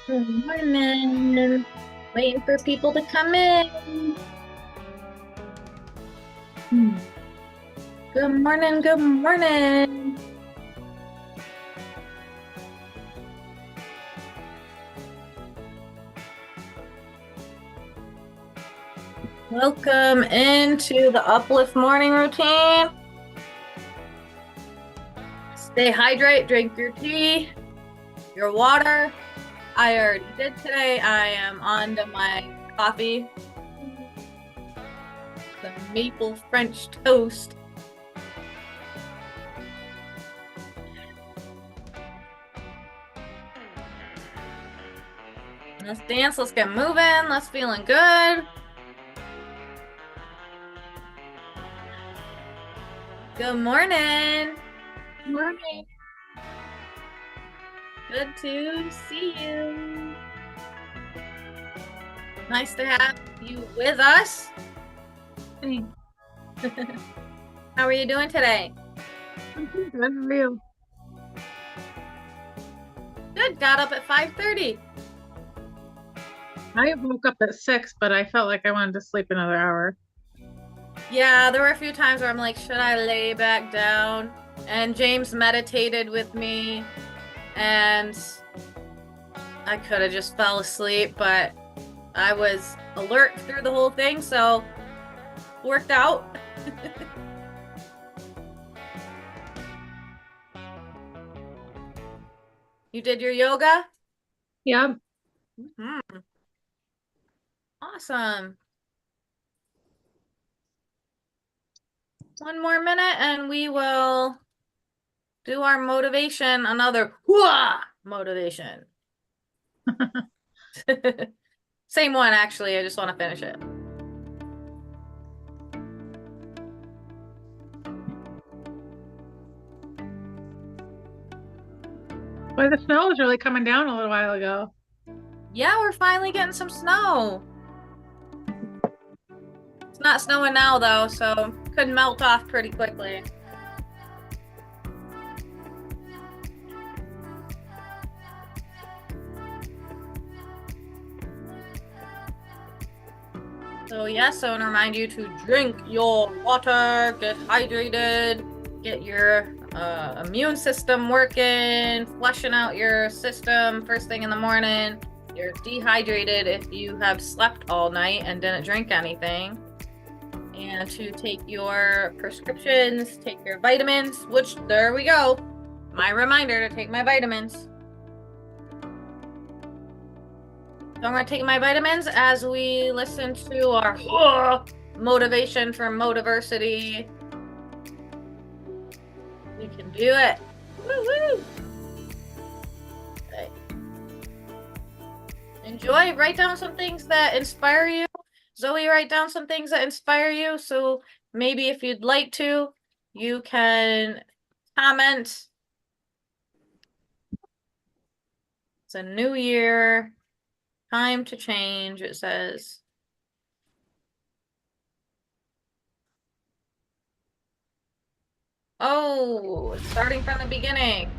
Good morning. Waiting for people to come in. Hmm. Good morning. Good morning. Welcome into the Uplift morning routine. Stay hydrated, drink your tea, your water. I already did today. I am on to my coffee. The maple French toast. Let's dance, let's get moving, let's feeling good. Good morning. Morning. Good to see you. Nice to have you with us. Thanks. How are you doing today? Good for you. Good, got up at 5:30. I woke up at 6, but I felt like I wanted to sleep another hour. Yeah, there were a few times where I'm like, should I lay back down? And James meditated with me, and I could have just fell asleep, but I was alert through the whole thing, so worked out. You did your yoga? Yep. Hmm. Awesome. One more minute and we will do our motivation, another motivation. Same one, actually. I just want to finish it. Well, the snow was really coming down a little while ago. Yeah, we're finally getting some snow. It's not snowing now, though, so could melt off pretty quickly. So yes, I want to remind you to drink your water, get hydrated, get your immune system working, flushing out your system first thing in the morning. You're dehydrated if you have slept all night and didn't drink anything. And to take your prescriptions, take your vitamins, which there we go. My reminder to take my vitamins. So I'm going to take my vitamins as we listen to our motivation for Motiversity. We can do it. Woo-hoo! Okay. Enjoy. Write down some things that inspire you. Zoe, write down some things that inspire you. So maybe if you'd like to, you can comment. It's a new year. Time to change, it says. Oh, it's starting from the beginning.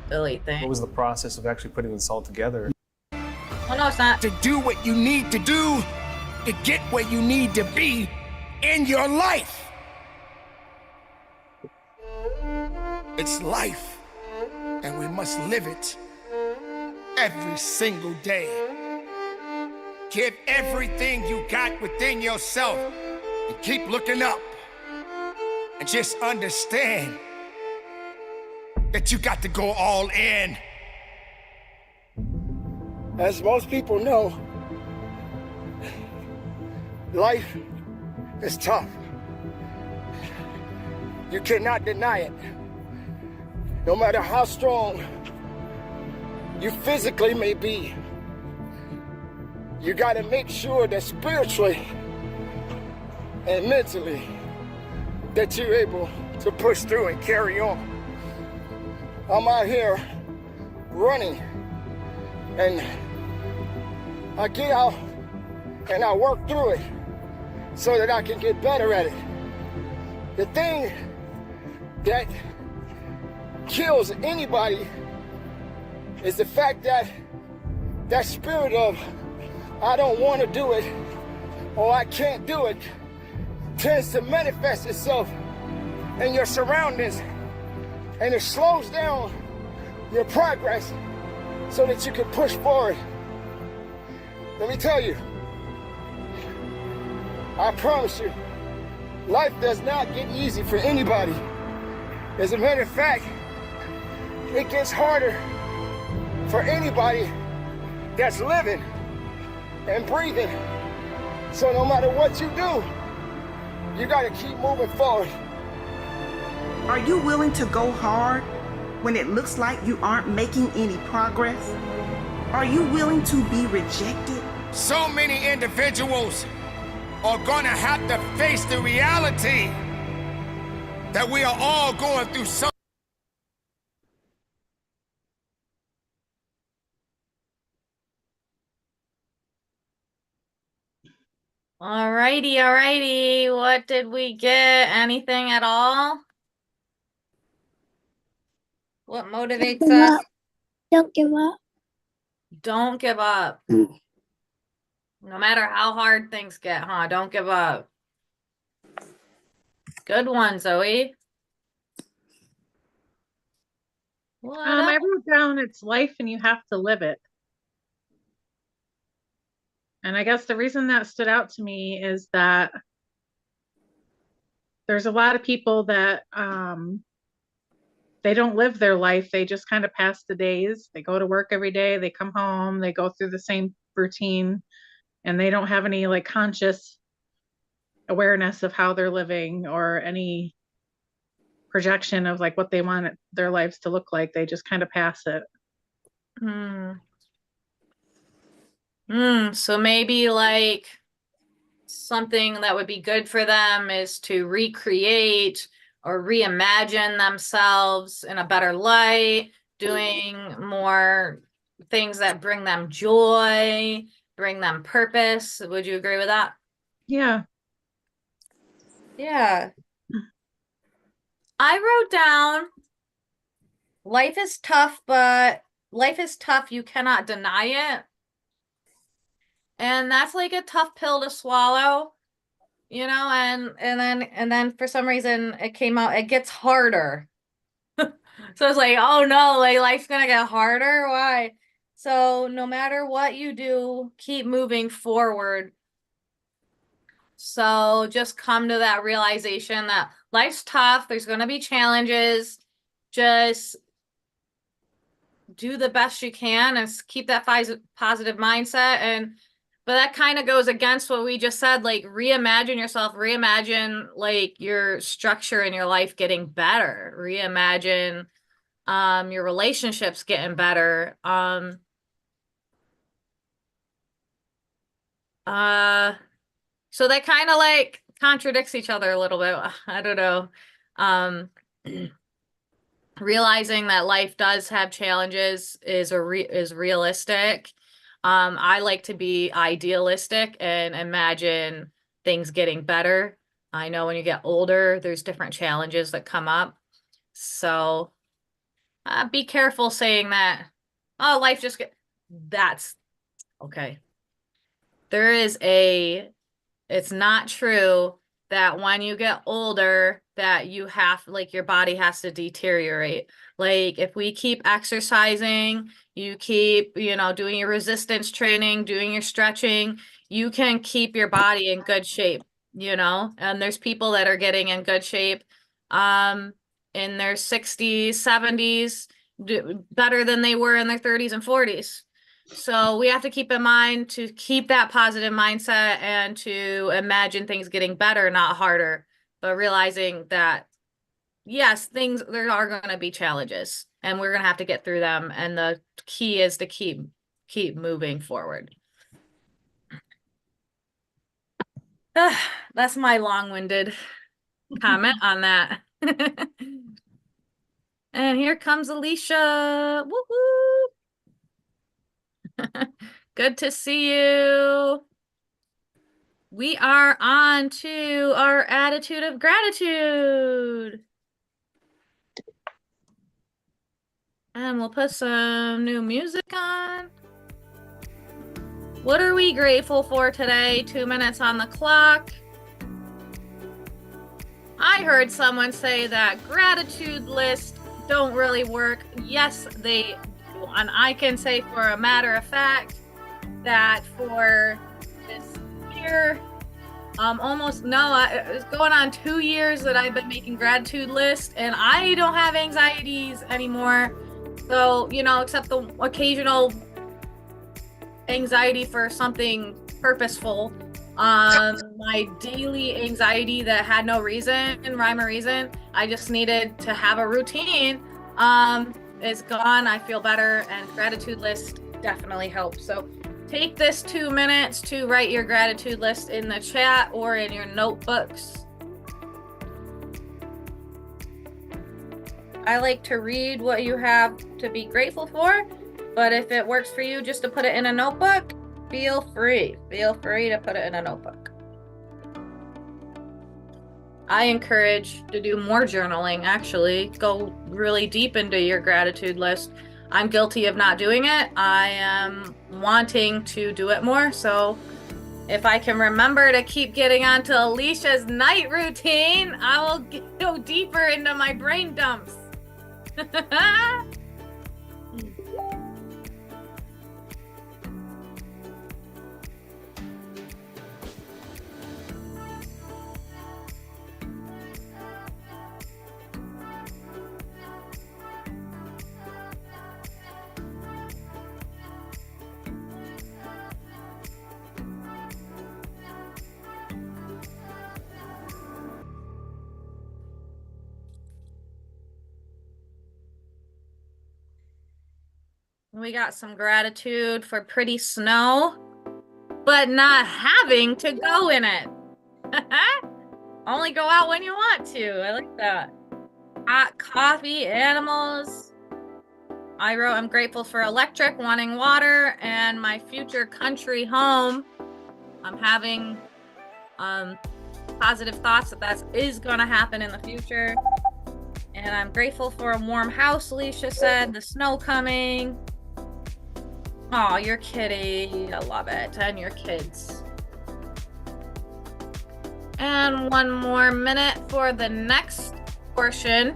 Delete thing. What was the process of actually putting this all together? Oh, no, it's not. To do what you need to do to get where you need to be in your life. It's life, and we must live it every single day. Give everything you got within yourself and keep looking up. And just understand that you got to go all in. As most people know, life is tough. You cannot deny it. No matter how strong you physically may be, you gotta make sure that spiritually and mentally that you're able to push through and carry on. I'm out here running, and I get out and I work through it so that I can get better at it. The thing that kills anybody is the fact that that spirit of I don't want to do it or I can't do it tends to manifest itself in your surroundings, and it slows down your progress so that you can push forward. Let me tell you, I promise you, life does not get easy for anybody. As a matter of fact, it gets harder for anybody that's living and breathing. So no matter what you do, you gotta keep moving forward. Are you willing to go hard when it looks like you aren't making any progress? Are you willing to be rejected? So many individuals are gonna have to face the reality that we are all going through something. Alrighty, alrighty. What did we get? Anything at all? What motivates us? Don't give up. Don't give up. No matter how hard things get, huh? Don't give up. Good one, Zoe. What I else? wrote down it's life and you have to live it. And I guess the reason that stood out to me is that there's a lot of people that they don't live their life. They just kind of pass the days. They go to work every day, they come home, they go through the same routine, and they don't have any like conscious awareness of how they're living or any projection of like what they want their lives to look like. They just kind of pass it. So maybe like something that would be good for them is to recreate or reimagine themselves in a better light, doing more things that bring them joy, bring them purpose. Would you agree with that? Yeah. Yeah. I wrote down life is tough, but life is tough. You cannot deny it. And that's like a tough pill to swallow, you know, and then for some reason it came out, it gets harder. So it's like, oh no, like life's gonna get harder. Why? So no matter what you do, keep moving forward. So just come to that realization that life's tough, there's gonna be challenges. Just do the best you can and keep that positive mindset. And but that kind of goes against what we just said, like reimagine yourself, reimagine like your structure in your life getting better, reimagine your relationships getting better. So that kind of like contradicts each other a little bit. I don't know. Um Realizing that life does have challenges is realistic. I like to be idealistic and imagine things getting better. I know when you get older, there's different challenges that come up. So be careful saying that, oh, life just get, that's okay. There is a It's not true that when you get older that you have like your body has to deteriorate. Like if we keep exercising, you keep, you know, doing your resistance training, doing your stretching, you can keep your body in good shape, you know? And there's people that are getting in good shape in their 60s, 70s, better than they were in their 30s and 40s. So we have to keep in mind to keep that positive mindset and to imagine things getting better, not harder, but realizing that yes, there are going to be challenges and we're going to have to get through them. And the key is to keep moving forward. That's my long-winded comment on that. And here comes Alicia. Woohoo! Good to see you. We are on to our attitude of gratitude. And we'll put some new music on. What are we grateful for today? 2 minutes on the clock. I heard someone say that gratitude lists don't really work. Yes, they do. And I can say for a matter of fact that for this year, it's going on 2 years that I've been making gratitude lists, and I don't have anxieties anymore. So, except the occasional anxiety for something purposeful. My daily anxiety that had no rhyme or reason, I just needed to have a routine, is gone. I feel better, and gratitude list definitely helps. So take this 2 minutes to write your gratitude list in the chat or in your notebooks. I like to read what you have to be grateful for, but if it works for you just to put it in a notebook, feel free. Feel free to put it in a notebook. I encourage to do more journaling, actually. Go really deep into your gratitude list. I'm guilty of not doing it. I am wanting to do it more. So if I can remember to keep getting onto Alicia's night routine, I will go deeper into my brain dumps. We got some gratitude for pretty snow, but not having to go in it. Only go out when you want to. I like that. Hot coffee, animals. I wrote, I'm grateful for electric, wanting water, and my future country home. I'm having positive thoughts that is going to happen in the future. And I'm grateful for a warm house, Alicia said. The snow coming. Oh, your kitty. I love it. And your kids. And 1 more minute for the next portion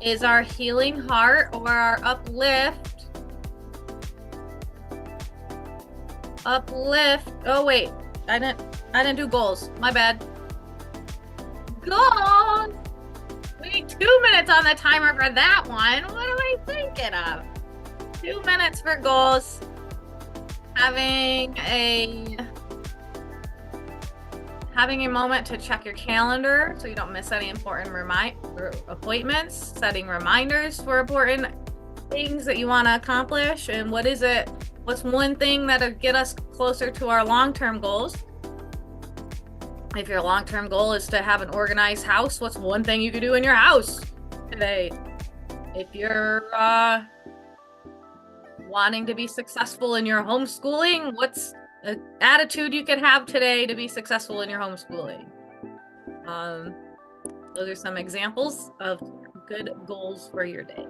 is our healing heart or our uplift. Uplift. Oh wait, I didn't do goals. My bad. Goals. We need 2 minutes on the timer for that one. What am I thinking of? 2 minutes for goals. Having a moment to check your calendar so you don't miss any important appointments, setting reminders for important things that you want to accomplish, and what's one thing that'll get us closer to our long-term goals. If your long-term goal is to have an organized house, what's one thing you could do in your house today? If you're wanting to be successful in your homeschooling, what's an attitude you could have today to be successful in your homeschooling? Those are some examples of good goals for your day.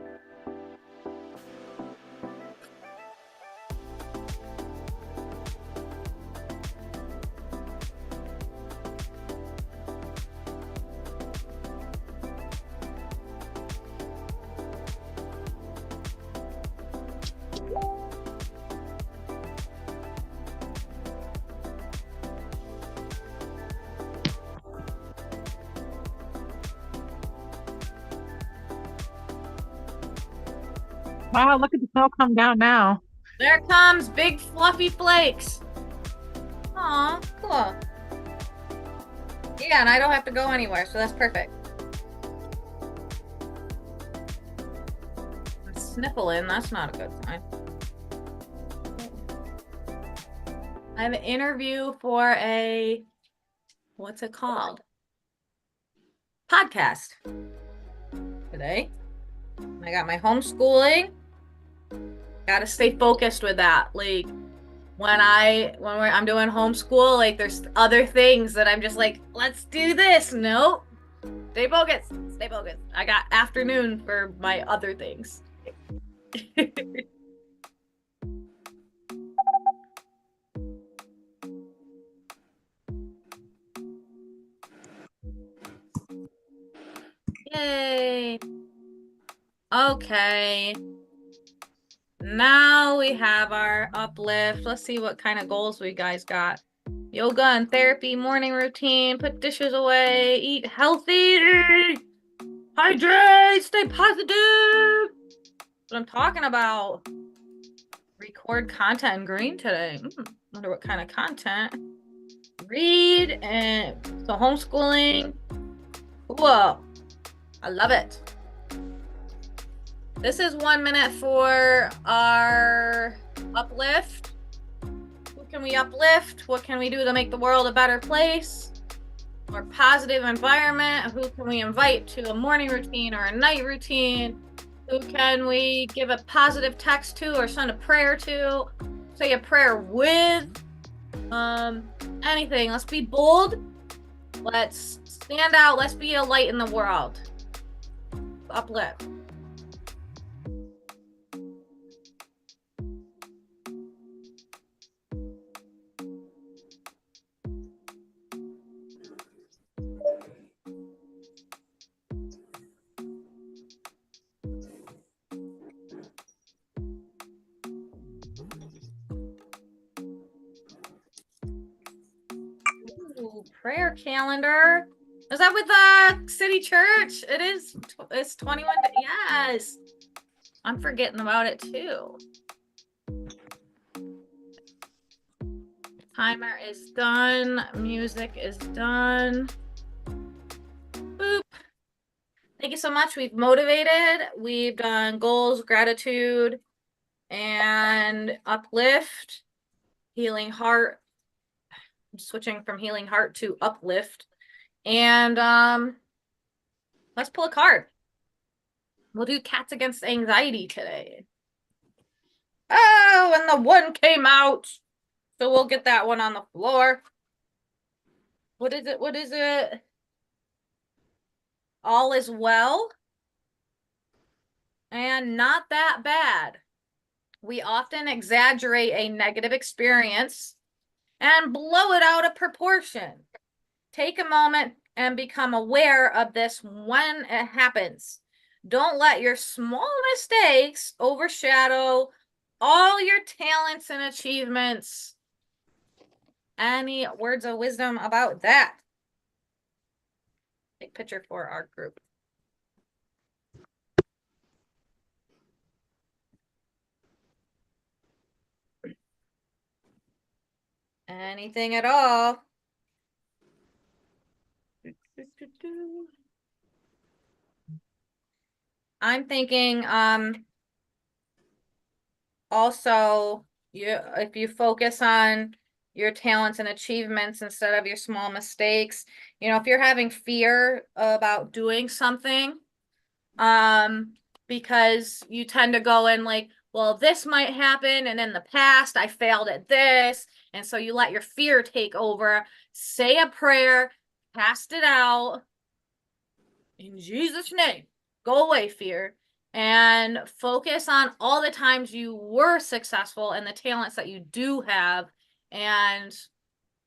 Wow, look at the snow come down now. There comes big fluffy flakes. Aw, cool. Yeah, and I don't have to go anywhere, so that's perfect. I'm sniffling, that's not a good sign. I have an interview for what's it called? Podcast today. I got my homeschooling. Gotta stay focused with that. Like when I'm doing homeschool, like there's other things that I'm just like, let's do this. Nope. Stay focused. Stay focused. I got afternoon for my other things. Yay. Okay. Now we have our uplift. Let's see what kind of goals we guys got. Yoga and therapy, morning routine, put dishes away, eat healthy, hydrate, stay positive. That's what I'm talking about. Record content in green today. Wonder what kind of content. Read and so homeschooling. Whoa, I love it. This is 1 minute for our uplift. Who can we uplift? What can we do to make the world a better place? More positive environment. Who can we invite to a morning routine or a night routine? Who can we give a positive text to or send a prayer to? Say a prayer with. Anything. Let's be bold. Let's stand out. Let's be a light in the world. Uplift. Prayer calendar. Is that with the city church? It is. It's 21. Yes. I'm forgetting about it too. Timer is done. Music is done. Boop. Thank you so much. We've motivated. We've done goals, gratitude, and uplift. Healing heart. I'm switching from healing heart to uplift. And let's pull a card. We'll do cats against anxiety today. Oh, and the one came out. So we'll get that one on the floor. What is it? What is it? All is well. And not that bad. We often exaggerate a negative experience and blow it out of proportion. Take a moment and become aware of this when it happens. Don't let your small mistakes overshadow all your talents and achievements. Any words of wisdom about that? Big picture for our group. Anything at all? I'm thinking also if you focus on your talents and achievements instead of your small mistakes, if you're having fear about doing something, because you tend to go in like, well, this might happen, and in the past I failed at this, and so you let your fear take over. Say a prayer, cast it out in Jesus' name. Go away, fear, and focus on all the times you were successful and the talents that you do have. And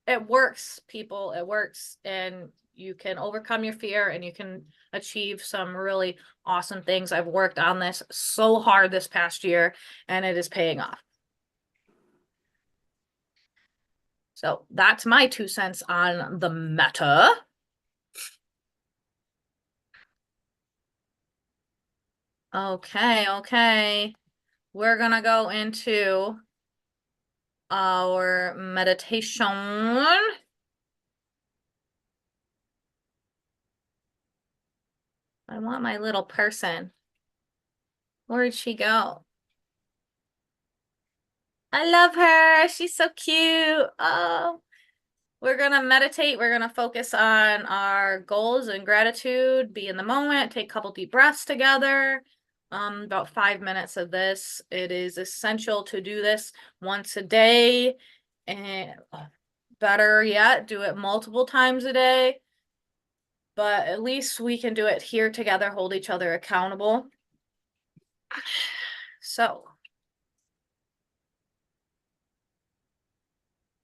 it works, people. It works, and you can overcome your fear and you can achieve some really awesome things. I've worked on this so hard this past year, and it is paying off. So that's my 2 cents on the meta. Okay. We're gonna go into our meditation. I want my little person. Where'd she go? I love her. She's so cute. Oh, we're gonna meditate. We're gonna focus on our goals and gratitude. Be in the moment. Take a couple deep breaths together. About 5 minutes of this. It is essential to do this once a day, and better yet, do it multiple times a day. But at least we can do it here together, hold each other accountable. So,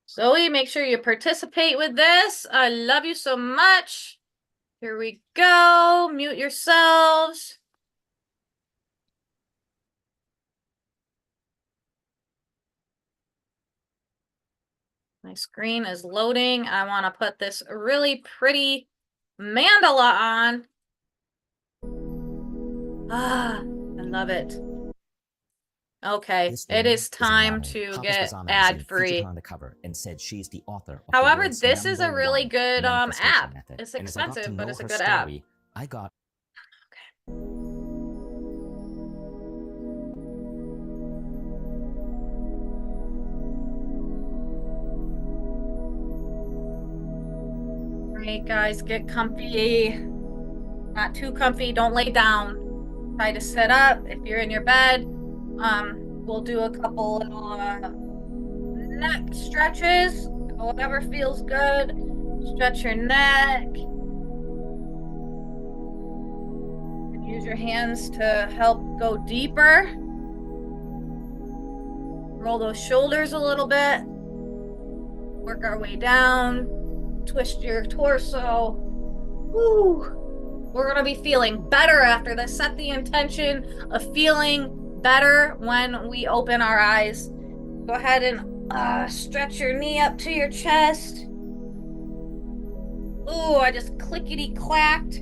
Zoe, make sure you participate with this. I love you so much. Here we go. Mute yourselves. My screen is loading. I want to put this really pretty mandala on. Ah, I love it. Okay, it is time to get ad-free. And said she's the author of However, this is a really good app. Method. It's And as I got to expensive, but know it's a her good app. story, I got Alright, guys, get comfy. Not too comfy. Don't lay down. Try to sit up if you're in your bed. We'll do a couple little neck stretches. Whatever feels good. Stretch your neck. Use your hands to help go deeper. Roll those shoulders a little bit. Work our way down. Twist your torso. Woo! We're gonna be feeling better after this. Set the intention of feeling better when we open our eyes. Go ahead and stretch your knee up to your chest. Ooh, I just clickety-clacked.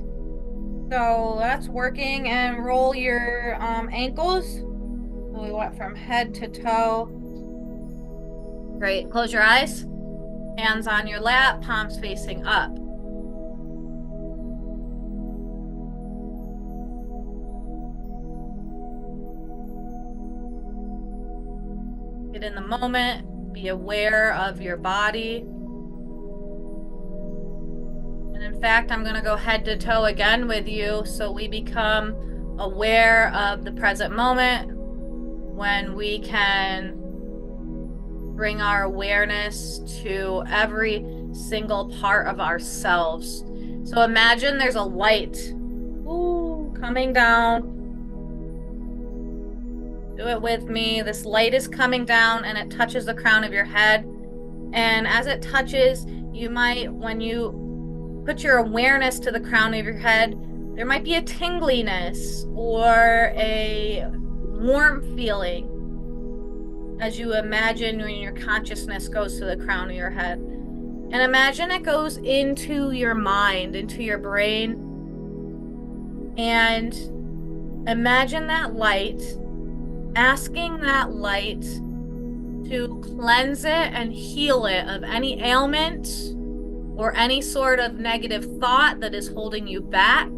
So that's working. And roll your ankles. So we went from head to toe. Great. Close your eyes. Hands on your lap, palms facing up. Get in the moment, be aware of your body. And in fact, I'm going to go head to toe again with you so we become aware of the present moment when we can bring our awareness to every single part of ourselves. So imagine there's a light coming down. Do it with me. This light is coming down and it touches the crown of your head. And as it touches, you might, when you put your awareness to the crown of your head, there might be a tingliness or a warm feeling as you imagine when your consciousness goes to the crown of your head. And imagine it goes into your mind, into your brain. And imagine that light, asking that light to cleanse it and heal it of any ailment or any sort of negative thought that is holding you back.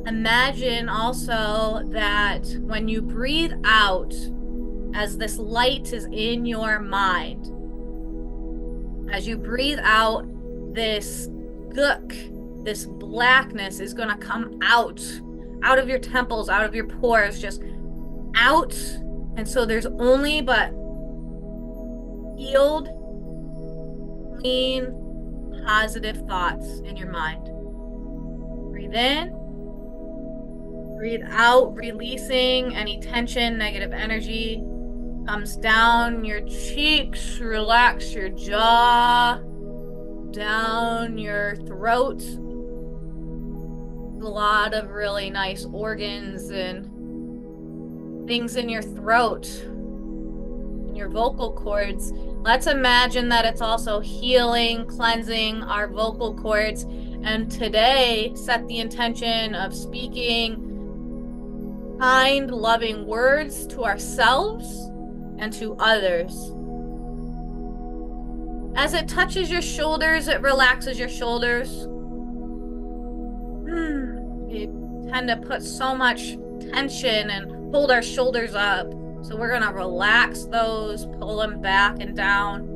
Imagine also that when you breathe out, as this light is in your mind, as you breathe out, this gook, this blackness is going to come out of your temples, out of your pores, just out. And so there's only but healed, clean, positive thoughts in your mind. Breathe in. Breathe out, releasing any tension, negative energy. Comes down your cheeks, relax your jaw, down your throat. A lot of really nice organs and things in your throat, in your vocal cords. Let's imagine that it's also healing, cleansing our vocal cords. And today, set the intention of speaking kind, loving words to ourselves and to others. As it touches your shoulders, it relaxes your shoulders. We tend to put so much tension and hold our shoulders up. So we're going to relax those, pull them back and down.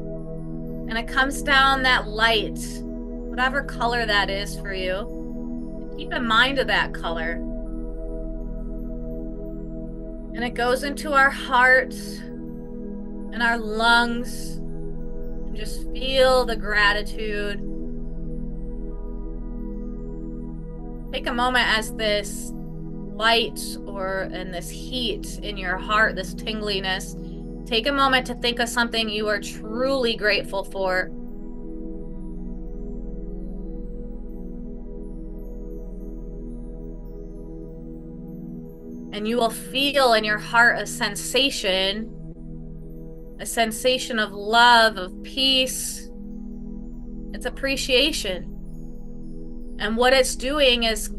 And it comes down that light, whatever color that is for you. Keep in mind of that color. And it goes into our heart and our lungs. And just feel the gratitude. Take a moment as this light and this heat in your heart, this tingliness, take a moment to think of something you are truly grateful for. And you will feel in your heart a sensation of love, of peace. It's appreciation. And what it's doing is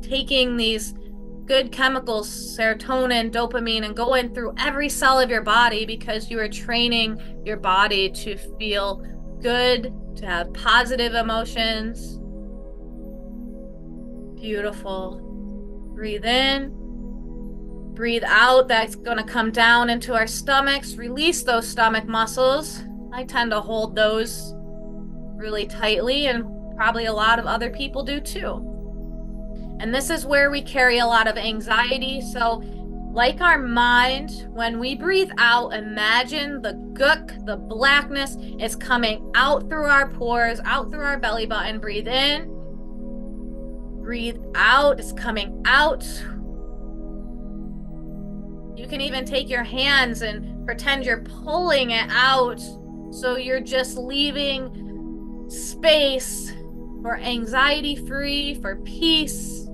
taking these good chemicals, serotonin, dopamine, and going through every cell of your body, because you are training your body to feel good, to have positive emotions. Beautiful. Breathe in. Breathe out. That's going to come down into our stomachs. Release those stomach muscles. I tend to hold those really tightly, and probably a lot of other people do too. And this is where we carry a lot of anxiety. So like our mind, when we breathe out, imagine the gook, the blackness is coming out through our pores, out through our belly button. Breathe in. Breathe out. It's coming out. You can even take your hands and pretend you're pulling it out. So you're just leaving space for anxiety-free, for peace.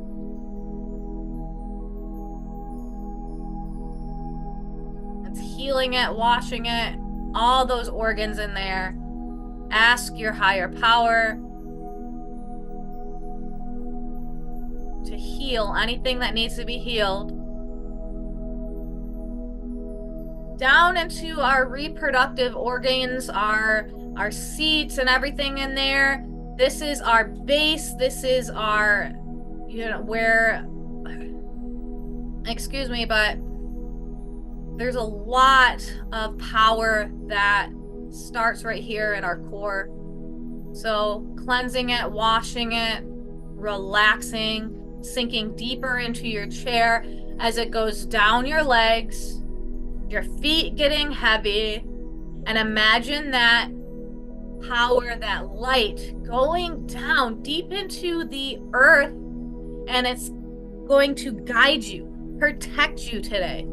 It's healing it, washing it, all those organs in there. Ask your higher power to heal anything that needs to be healed. Down into our reproductive organs, our seats and everything in there. This is our base. This is our, where, excuse me, but there's a lot of power that starts right here in our core. So cleansing it, washing it, relaxing, sinking deeper into your chair as it goes down your legs, your feet getting heavy, and imagine that power, that light going down deep into the earth, and it's going to guide you, protect you today,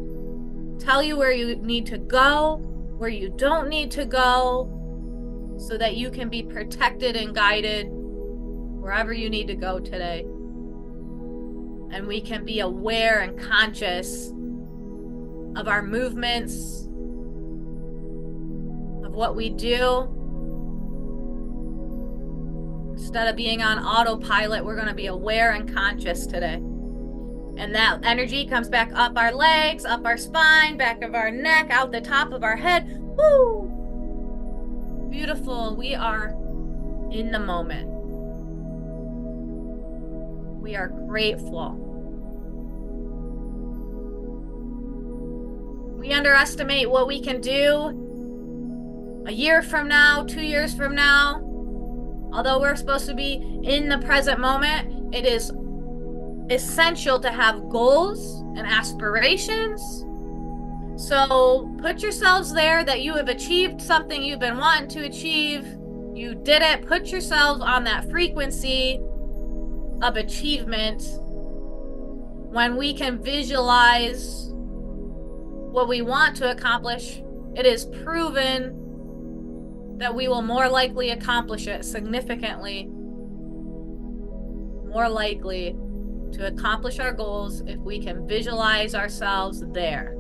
tell you where you need to go, where you don't need to go, so that you can be protected and guided wherever you need to go today. And we can be aware and conscious of our movements, of what we do. Instead of being on autopilot, we're going to be aware and conscious today. And that energy comes back up our legs, up our spine, back of our neck, out the top of our head. Woo! Beautiful. We are in the moment. We are grateful. We underestimate what we can do a year from now, 2 years from now. Although we're supposed to be in the present moment, it is essential to have goals and aspirations. So put yourselves there that you have achieved something you've been wanting to achieve. You did it. Put yourselves on that frequency of achievement. When we can visualize what we want to accomplish, it is proven that we will more likely accomplish it, significantly more likely to accomplish our goals if we can visualize ourselves there.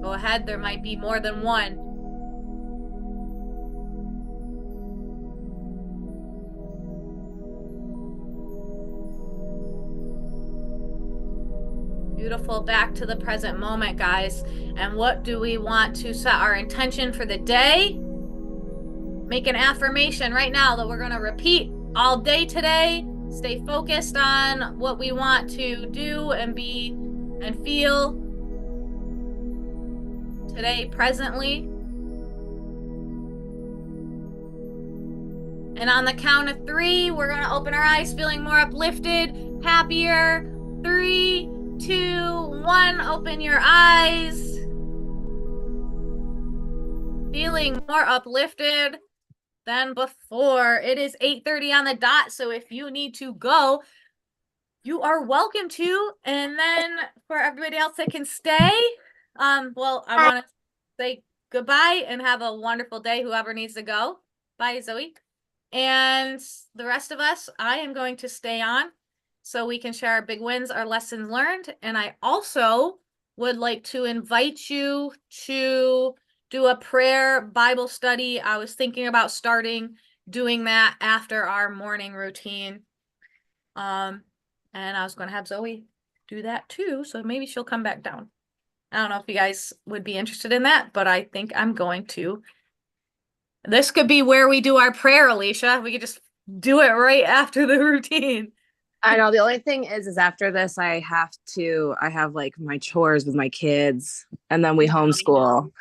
Go ahead, there might be more than one. Beautiful. Back to the present moment, guys. And what do we want to set our intention for the day? Make an affirmation right now that we're going to repeat all day today. Stay focused on what we want to do and be and feel today, presently. And on the count of 3, we're going to open our eyes feeling more uplifted, happier. 3, 2, 1. Open your eyes. Feeling more uplifted than before. It is 8:30 on the dot, so if you need to go, you are welcome to. And then for everybody else that can stay, well, I want to say goodbye and have a wonderful day, whoever needs to go. Bye, Zoe. And the rest of us, I am going to stay on so we can share our big wins, our lessons learned. And I also would like to invite you to do a prayer Bible study. I was thinking about doing that after our morning routine. And I was going to have Zoe do that too, so maybe she'll come back down. I don't know if you guys would be interested in that, but I think I'm going to. This could be where we do our prayer, Alicia. We could just do it right after the routine. I know. The only thing is after this, I have like my chores with my kids, and then we homeschool.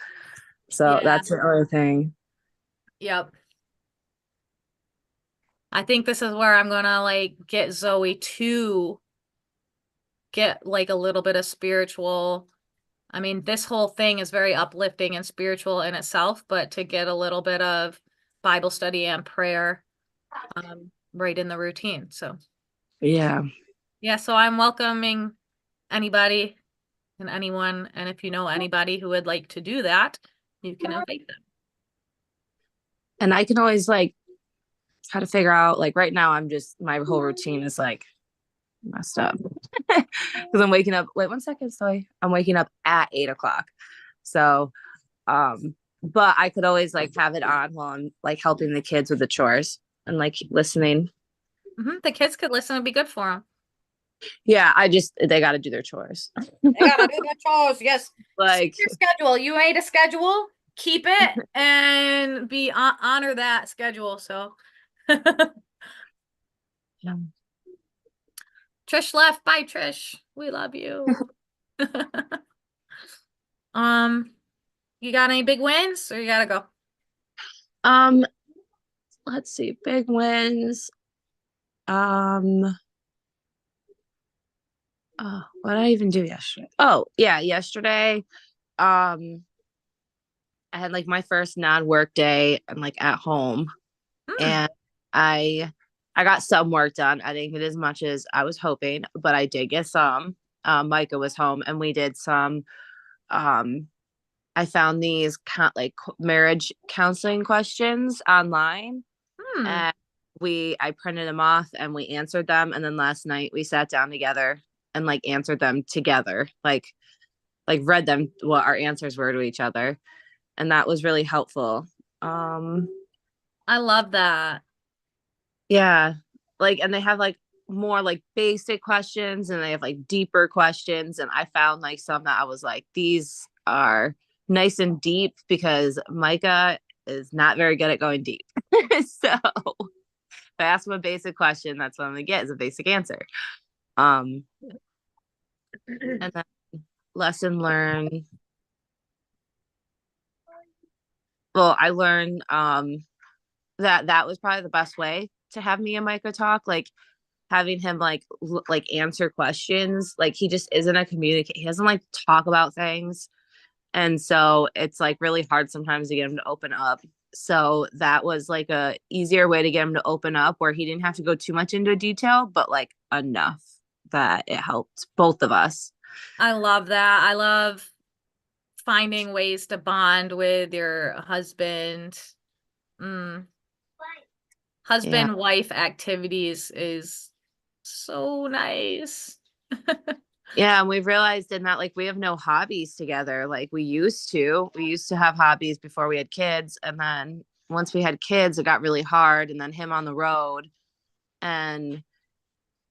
So Yeah. that's the other thing. Yep. I think this is where I'm gonna like get Zoe to get like a little bit of spiritual. I mean, this whole thing is very uplifting and spiritual in itself, but to get a little bit of Bible study and prayer right in the routine. So Yeah. so I'm welcoming anybody and anyone, and if you know anybody who would like to do that, you can invite them. And I can always like try to figure out, like right now my whole routine is like messed up because I'm waking up. Wait 1 second, sorry. I'm waking up at 8:00. So, but I could always like have it on while I'm like helping the kids with the chores and like listening. The kids could listen. It'd be good for them. Yeah, they got to do their chores. They gotta do their chores. Yes. Like your schedule. You made a schedule. Keep it and honor that schedule. So. yeah. Trish left. Bye, Trish. We love you. You got any big wins or you gotta go? Let's see. Big wins. What did I even do yesterday? Oh, yeah, yesterday. I had like my first non-work day and like at home. And I got some work done. I didn't get as much as I was hoping, but I did get some. Micah was home and we did some I found these like marriage counseling questions online. And I printed them off and we answered them, and then last night we sat down together and like answered them together, like read them what our answers were to each other, and that was really helpful. I love that. Yeah, like, and they have like more like basic questions and they have like deeper questions, and I found like some that I was like, these are nice and deep, because Micah is not very good at going deep. So if I ask him a basic question, that's what I'm gonna get, is a basic answer. And then lesson learned. Well, I learned that was probably the best way to have me and Micah talk, like having him like answer questions. Like he just isn't a communicator. He doesn't like talk about things. And so it's like really hard sometimes to get him to open up. So that was like a easier way to get him to open up, where he didn't have to go too much into detail, but like enough that it helped both of us. I love that. I love finding ways to bond with your husband. Husband-wife activities is so nice. Yeah, and we've realized in that like we have no hobbies together like we used to. We used to have hobbies before we had kids, and then once we had kids it got really hard, and then him on the road. And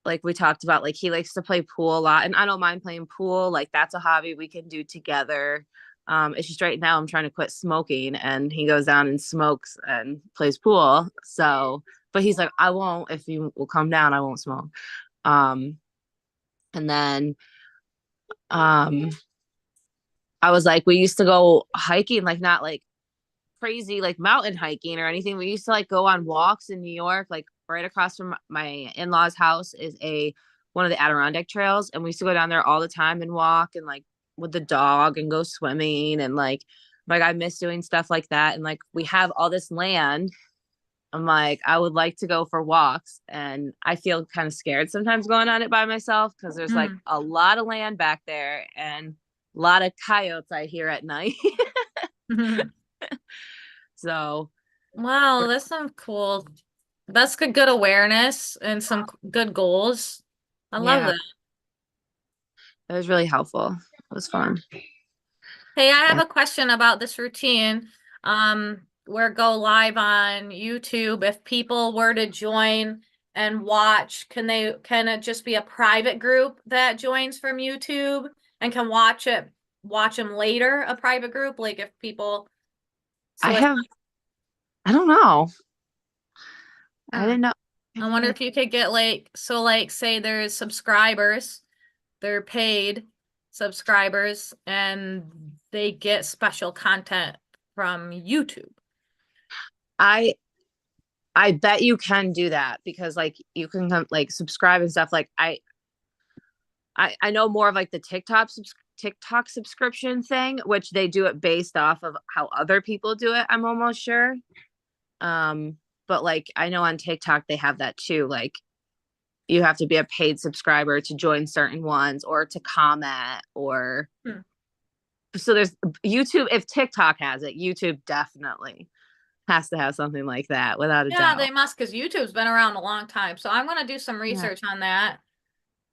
like we talked about, like he likes to play pool a lot, and I don't mind playing pool. Like that's a hobby we can do together. It's just right now I'm trying to quit smoking, and he goes down and smokes and plays pool. So, but he's like, I won't, if you will come down, I won't smoke. And then I was like, we used to go hiking, like not like crazy like mountain hiking or anything. We used to like go on walks in New York, like right across from my in-laws house is a one of the Adirondack trails, and we used to go down there all the time and walk and like with the dog and go swimming and like I miss doing stuff like that. And like we have all this land. I'm like, I would like to go for walks, and I feel kind of scared sometimes going on it by myself because there's like a lot of land back there and a lot of coyotes I hear at night. So Wow, that's some cool. That's good awareness and some good goals. I love yeah, that. it was really helpful. It was fun. Hey, I have a question about this routine. We're go live on YouTube. If people were to join and watch, can it just be a private group that joins from YouTube and can watch them later, a private group? Like if people I don't know. I Hmm. didn't know. I wonder if you could get like say there's subscribers, they're paid subscribers, and they get special content from YouTube. I bet you can do that because like you can like subscribe and stuff. Like I know more of like the TikTok subscription thing, which they do it based off of how other people do it. I'm almost sure. But like I know on TikTok they have that too. Like you have to be a paid subscriber to join certain ones or to comment or so there's YouTube. If TikTok has it, YouTube definitely has to have something like that without a Yeah, doubt. they must, because YouTube's been around a long time. So I'm gonna do some research on that.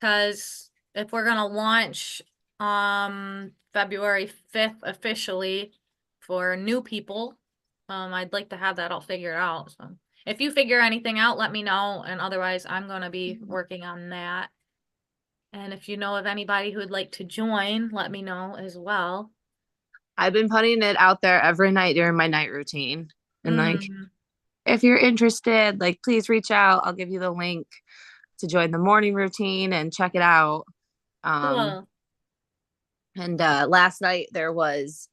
Because if we're gonna launch February 5th officially for new people, I'd like to have that all figured out. So if you figure anything out, let me know. And otherwise I'm gonna be working on that. And if you know of anybody who would like to join, let me know as well. I've been putting it out there every night during my night routine. And like, Mm. if you're interested, like, please reach out. I'll give you the link to join the morning routine and check it out. Cool. And last night there was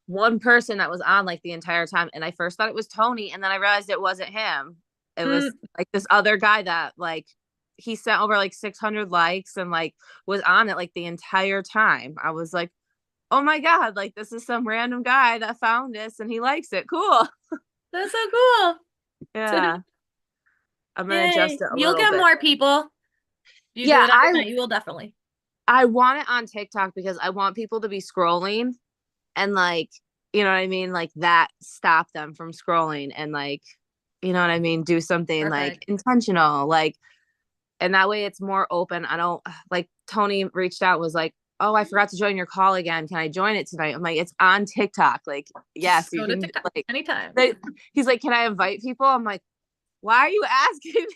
one person that was on like the entire time. And I first thought it was Tony. And then I realized it wasn't him. It was like this other guy that like he sent over like 600 likes and like was on it like the entire time. I was like, oh my God, like this is some random guy that found this and he likes it. Cool. That's so cool. Yeah. I'm gonna Yay. adjust it a You'll little get bit. more people. You do Yeah, it every night, you will definitely. I want it on TikTok because I want people to be scrolling and like, you know what I mean? Like that stop them from scrolling and like, you know what I mean? Do something like Perfect. intentional, like, and that way it's more open. I don't like Tony reached out, was like, oh, I forgot to join your call again. Can I join it tonight? I'm like, it's on TikTok. Like, yes, Just you go to can TikTok like anytime. he's like, can I invite people? I'm like, why are you asking me?